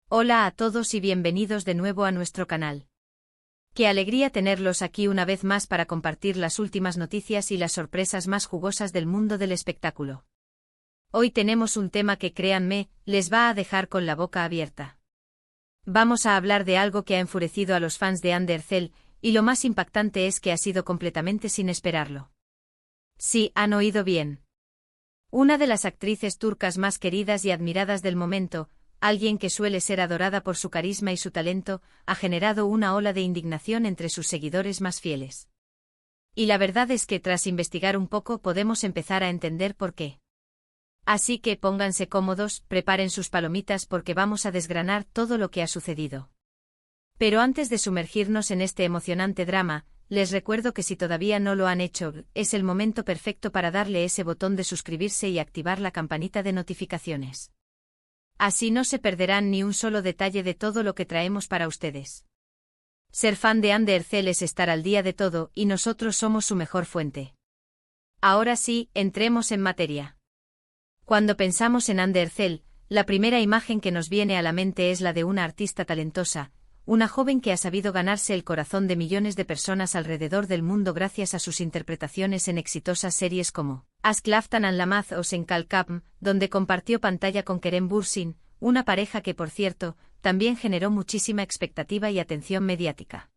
Hola a todos y bienvenidos de nuevo a nuestro canal. Qué alegría tenerlos aquí una vez más para compartir las últimas noticias y las sorpresas más jugosas del mundo del espectáculo. Hoy tenemos un tema que, créanme, les va a dejar con la boca abierta. Vamos a hablar de algo que ha enfurecido a los fans de Hande Erçel, y lo más impactante es que ha sido completamente sin esperarlo. Sí, han oído bien. Una de las actrices turcas más queridas y admiradas del momento, alguien que suele ser adorada por su carisma y su talento, ha generado una ola de indignación entre sus seguidores más fieles. Y la verdad es que tras investigar un poco podemos empezar a entender por qué. Así que pónganse cómodos, preparen sus palomitas porque vamos a desgranar todo lo que ha sucedido. Pero antes de sumergirnos en este emocionante drama, les recuerdo que si todavía no lo han hecho, es el momento perfecto para darle ese botón de suscribirse y activar la campanita de notificaciones. Así no se perderán ni un solo detalle de todo lo que traemos para ustedes. Ser fan de Hande Erçel es estar al día de todo y nosotros somos su mejor fuente. Ahora sí, entremos en materia. Cuando pensamos en Hande Erçel, la primera imagen que nos viene a la mente es la de una artista talentosa, una joven que ha sabido ganarse el corazón de millones de personas alrededor del mundo gracias a sus interpretaciones en exitosas series como Ask Laftan and Lamaz o Senkal Kapm, donde compartió pantalla con Kerem Bürsin, una pareja que, por cierto, también generó muchísima expectativa y atención mediática.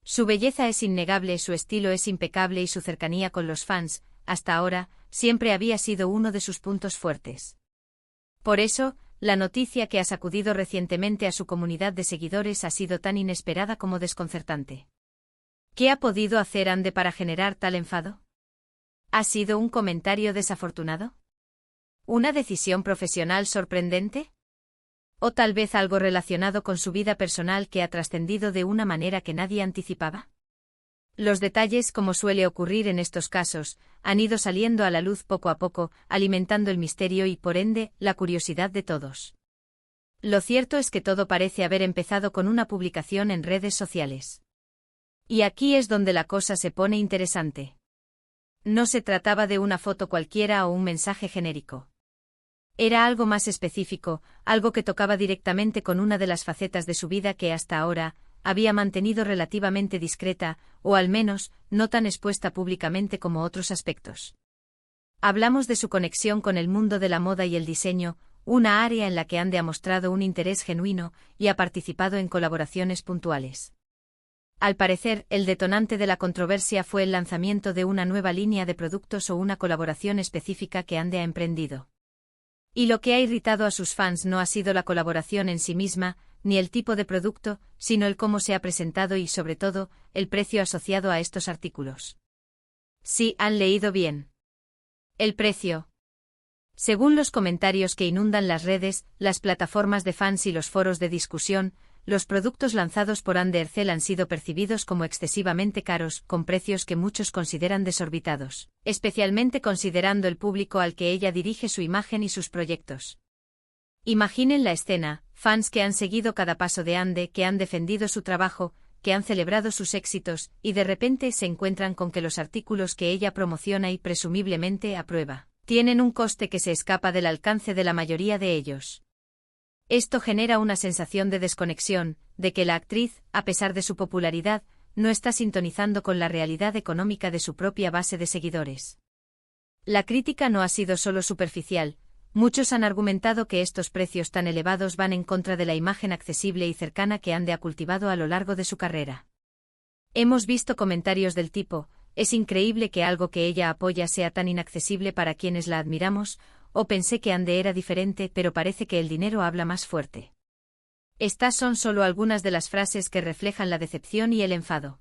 Su belleza es innegable, su estilo es impecable y su cercanía con los fans, hasta ahora, siempre había sido uno de sus puntos fuertes. Por eso, la noticia que ha sacudido recientemente a su comunidad de seguidores ha sido tan inesperada como desconcertante. ¿Qué ha podido hacer Hande para generar tal enfado? ¿Ha sido un comentario desafortunado? ¿Una decisión profesional sorprendente? ¿O tal vez algo relacionado con su vida personal que ha trascendido de una manera que nadie anticipaba? Los detalles, como suele ocurrir en estos casos, han ido saliendo a la luz poco a poco, alimentando el misterio y, por ende, la curiosidad de todos. Lo cierto es que todo parece haber empezado con una publicación en redes sociales. Y aquí es donde la cosa se pone interesante. No se trataba de una foto cualquiera o un mensaje genérico. Era algo más específico, algo que tocaba directamente con una de las facetas de su vida que hasta ahora había mantenido relativamente discreta, o al menos, no tan expuesta públicamente como otros aspectos. Hablamos de su conexión con el mundo de la moda y el diseño, una área en la que Hande ha mostrado un interés genuino y ha participado en colaboraciones puntuales. Al parecer, el detonante de la controversia fue el lanzamiento de una nueva línea de productos o una colaboración específica que Hande ha emprendido. Y lo que ha irritado a sus fans no ha sido la colaboración en sí misma, ni el tipo de producto, sino el cómo se ha presentado y, sobre todo, el precio asociado a estos artículos. Sí, han leído bien. El precio. Según los comentarios que inundan las redes, las plataformas de fans y los foros de discusión, los productos lanzados por Hande Erçel han sido percibidos como excesivamente caros, con precios que muchos consideran desorbitados, especialmente considerando el público al que ella dirige su imagen y sus proyectos. Imaginen la escena, fans que han seguido cada paso de Hande, que han defendido su trabajo, que han celebrado sus éxitos, y de repente se encuentran con que los artículos que ella promociona y presumiblemente aprueba tienen un coste que se escapa del alcance de la mayoría de ellos. Esto genera una sensación de desconexión, de que la actriz, a pesar de su popularidad, no está sintonizando con la realidad económica de su propia base de seguidores. La crítica no ha sido solo superficial, muchos han argumentado que estos precios tan elevados van en contra de la imagen accesible y cercana que Hande ha cultivado a lo largo de su carrera. Hemos visto comentarios del tipo: es increíble que algo que ella apoya sea tan inaccesible para quienes la admiramos, o pensé que Hande era diferente, pero parece que el dinero habla más fuerte. Estas son solo algunas de las frases que reflejan la decepción y el enfado.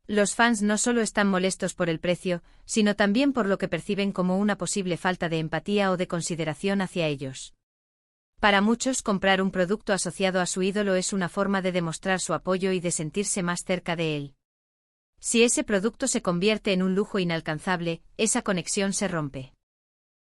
Los fans no solo están molestos por el precio, sino también por lo que perciben como una posible falta de empatía o de consideración hacia ellos. Para muchos, comprar un producto asociado a su ídolo es una forma de demostrar su apoyo y de sentirse más cerca de él. Si ese producto se convierte en un lujo inalcanzable, esa conexión se rompe.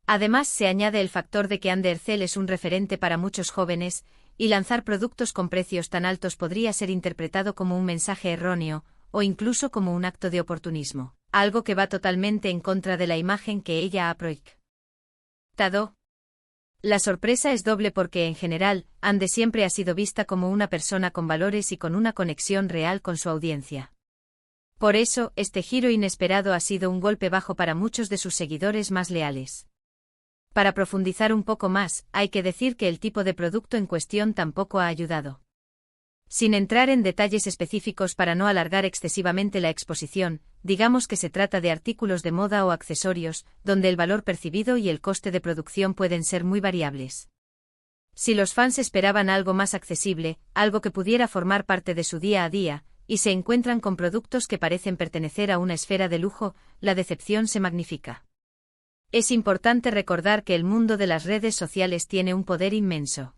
Además, se añade el factor de que Hande Erçel es un referente para muchos jóvenes, y lanzar productos con precios tan altos podría ser interpretado como un mensaje erróneo, o incluso como un acto de oportunismo, algo que va totalmente en contra de la imagen que ella ha proyectado. La sorpresa es doble porque, en general, Ande siempre ha sido vista como una persona con valores y con una conexión real con su audiencia. Por eso, este giro inesperado ha sido un golpe bajo para muchos de sus seguidores más leales. Para profundizar un poco más, hay que decir que el tipo de producto en cuestión tampoco ha ayudado. Sin entrar en detalles específicos para no alargar excesivamente la exposición, digamos que se trata de artículos de moda o accesorios, donde el valor percibido y el coste de producción pueden ser muy variables. Si los fans esperaban algo más accesible, algo que pudiera formar parte de su día a día, y se encuentran con productos que parecen pertenecer a una esfera de lujo, la decepción se magnifica. Es importante recordar que el mundo de las redes sociales tiene un poder inmenso.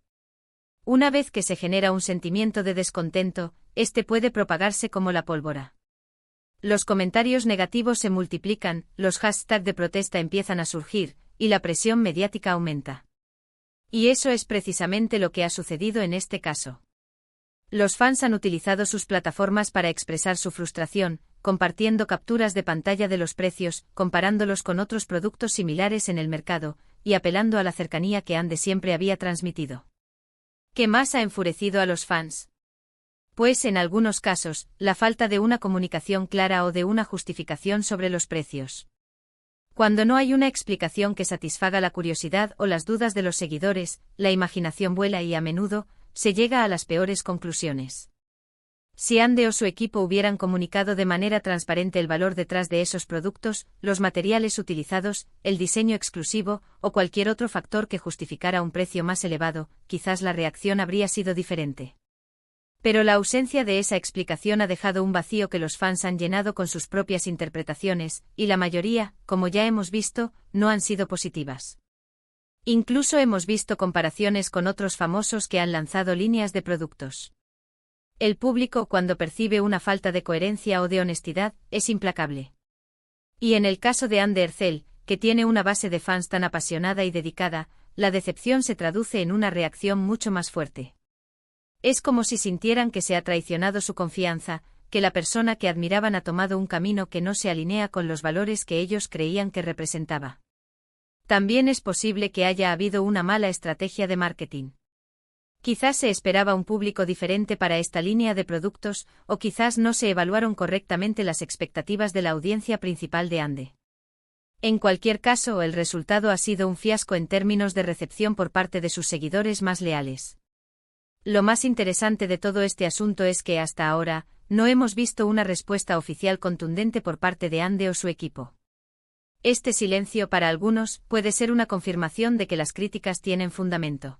Una vez que se genera un sentimiento de descontento, este puede propagarse como la pólvora. Los comentarios negativos se multiplican, los hashtags de protesta empiezan a surgir, y la presión mediática aumenta. Y eso es precisamente lo que ha sucedido en este caso. Los fans han utilizado sus plataformas para expresar su frustración, compartiendo capturas de pantalla de los precios, comparándolos con otros productos similares en el mercado, y apelando a la cercanía que Ande siempre había transmitido. ¿Qué más ha enfurecido a los fans? Pues en algunos casos, la falta de una comunicación clara o de una justificación sobre los precios. Cuando no hay una explicación que satisfaga la curiosidad o las dudas de los seguidores, la imaginación vuela y a menudo, se llega a las peores conclusiones. Si Ande o su equipo hubieran comunicado de manera transparente el valor detrás de esos productos, los materiales utilizados, el diseño exclusivo, o cualquier otro factor que justificara un precio más elevado, quizás la reacción habría sido diferente. Pero la ausencia de esa explicación ha dejado un vacío que los fans han llenado con sus propias interpretaciones, y la mayoría, como ya hemos visto, no han sido positivas. Incluso hemos visto comparaciones con otros famosos que han lanzado líneas de productos. El público, cuando percibe una falta de coherencia o de honestidad, es implacable. Y en el caso de Ande Ercel, que tiene una base de fans tan apasionada y dedicada, la decepción se traduce en una reacción mucho más fuerte. Es como si sintieran que se ha traicionado su confianza, que la persona que admiraban ha tomado un camino que no se alinea con los valores que ellos creían que representaba. También es posible que haya habido una mala estrategia de marketing. Quizás se esperaba un público diferente para esta línea de productos, o quizás no se evaluaron correctamente las expectativas de la audiencia principal de Ande. En cualquier caso, el resultado ha sido un fiasco en términos de recepción por parte de sus seguidores más leales. Lo más interesante de todo este asunto es que hasta ahora, no hemos visto una respuesta oficial contundente por parte de Ande o su equipo. Este silencio para algunos puede ser una confirmación de que las críticas tienen fundamento.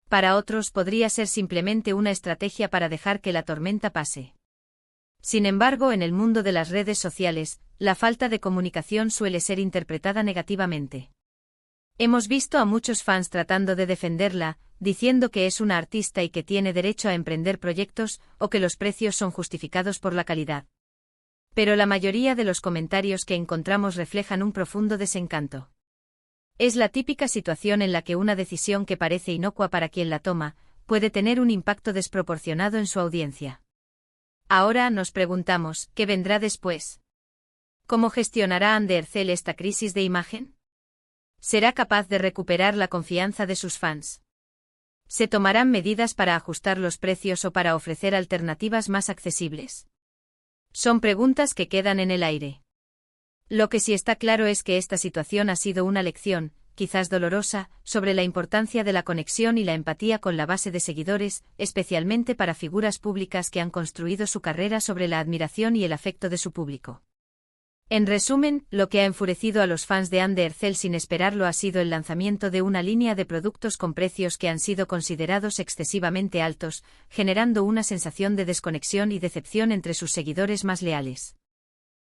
Para otros podría ser simplemente una estrategia para dejar que la tormenta pase. Sin embargo, en el mundo de las redes sociales, la falta de comunicación suele ser interpretada negativamente. Hemos visto a muchos fans tratando de defenderla, diciendo que es una artista y que tiene derecho a emprender proyectos, o que los precios son justificados por la calidad. Pero la mayoría de los comentarios que encontramos reflejan un profundo desencanto. Es la típica situación en la que una decisión que parece inocua para quien la toma, puede tener un impacto desproporcionado en su audiencia. Ahora nos preguntamos, ¿qué vendrá después? ¿Cómo gestionará Ande Ercel esta crisis de imagen? ¿Será capaz de recuperar la confianza de sus fans? ¿Se tomarán medidas para ajustar los precios o para ofrecer alternativas más accesibles? Son preguntas que quedan en el aire. Lo que sí está claro es que esta situación ha sido una lección, quizás dolorosa, sobre la importancia de la conexión y la empatía con la base de seguidores, especialmente para figuras públicas que han construido su carrera sobre la admiración y el afecto de su público. En resumen, lo que ha enfurecido a los fans de Ande Ercel sin esperarlo ha sido el lanzamiento de una línea de productos con precios que han sido considerados excesivamente altos, generando una sensación de desconexión y decepción entre sus seguidores más leales.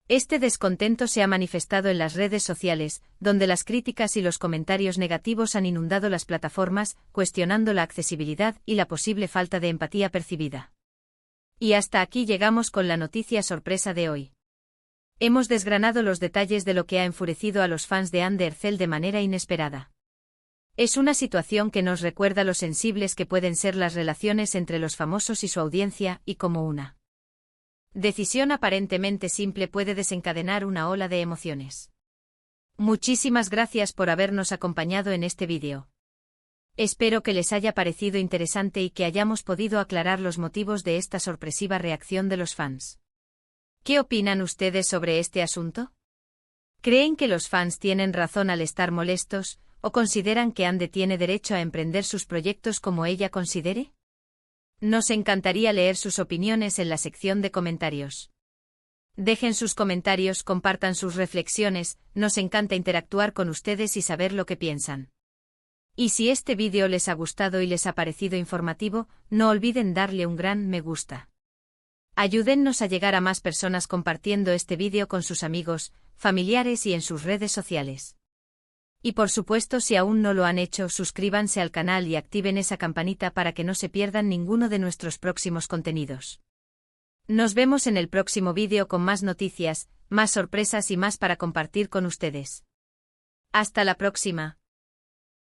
Este descontento se ha manifestado en las redes sociales, donde las críticas y los comentarios negativos han inundado las plataformas, cuestionando la accesibilidad y la posible falta de empatía percibida. Y hasta aquí llegamos con la noticia sorpresa de hoy. Hemos desgranado los detalles de lo que ha enfurecido a los fans de Ande Ercel de manera inesperada. Es una situación que nos recuerda lo sensibles que pueden ser las relaciones entre los famosos y su audiencia, y cómo una decisión aparentemente simple puede desencadenar una ola de emociones. Muchísimas gracias por habernos acompañado en este vídeo. Espero que les haya parecido interesante y que hayamos podido aclarar los motivos de esta sorpresiva reacción de los fans. ¿Qué opinan ustedes sobre este asunto? ¿Creen que los fans tienen razón al estar molestos, o consideran que Ande tiene derecho a emprender sus proyectos como ella considere? Nos encantaría leer sus opiniones en la sección de comentarios. Dejen sus comentarios, compartan sus reflexiones, nos encanta interactuar con ustedes y saber lo que piensan. Y si este vídeo les ha gustado y les ha parecido informativo, no olviden darle un gran me gusta. Ayúdennos a llegar a más personas compartiendo este vídeo con sus amigos, familiares y en sus redes sociales. Y por supuesto, si aún no lo han hecho, suscríbanse al canal y activen esa campanita para que no se pierdan ninguno de nuestros próximos contenidos. Nos vemos en el próximo vídeo con más noticias, más sorpresas y más para compartir con ustedes. Hasta la próxima.